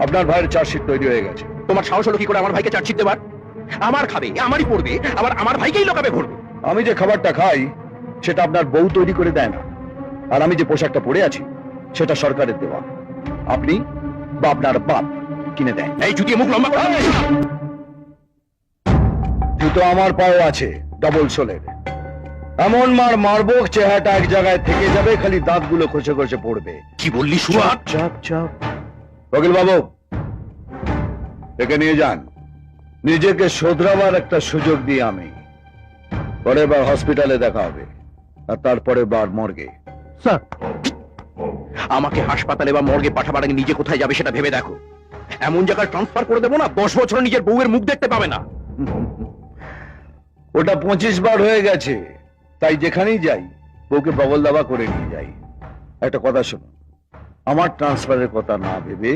আপনার ভাইয়ের চার্জশিট তৈরি হয়ে গেছে। তোমার সাহস হলো কি করে আমার ভাইকে চার্জশিট দেবার? আমার খাবে, আমারই পড়বে, আবার আমার ভাইকেই লোকাবে ভরবে। আমি যে খাবারটা খাই সেটা আপনার বউ তৈরি করে দেয় না, আর আমি যে পোশাকটা পরে আছি সেটা সরকারের দেওয়া। আপনি বা আপনার বাপ কিনে দেয়। এই জুতিয়ে মুখ লম্বা করে জুতো আমার পাও আছে ডবল সোলের। এমন মার মারবো চেহারাটা এক জায়গায় থেকে যাবে, খালি দাঁতগুলো খসে খসে পড়বে। কি বললি সুয়াদ? চাপ চাপ। বকিল বাবু, একে নিয়ে যান। নিজেকে শোধরাবার একটা সুযোগ দিই আমি। পরের বার হসপিটালে দেখা হবে, আর তারপরে বার মর্গে। স্যার, আমাকে হাসপাতালে বা মর্গে পাঠাবার আগে নিজে কোথায় যাবে সেটা ভেবে দেখো। এমন জায়গায় ট্রান্সফার করে দেবো না 10 বছর নিজের বউয়ের মুখ দেখতে পাবে না। ওটা 25 বার হয়ে গেছে, তাই যেখানেই যাই বউকে বগল দাবা করে নিয়ে যাই। একটা কথা শোনো, আমার ট্রান্সফারের কথা না ভেবে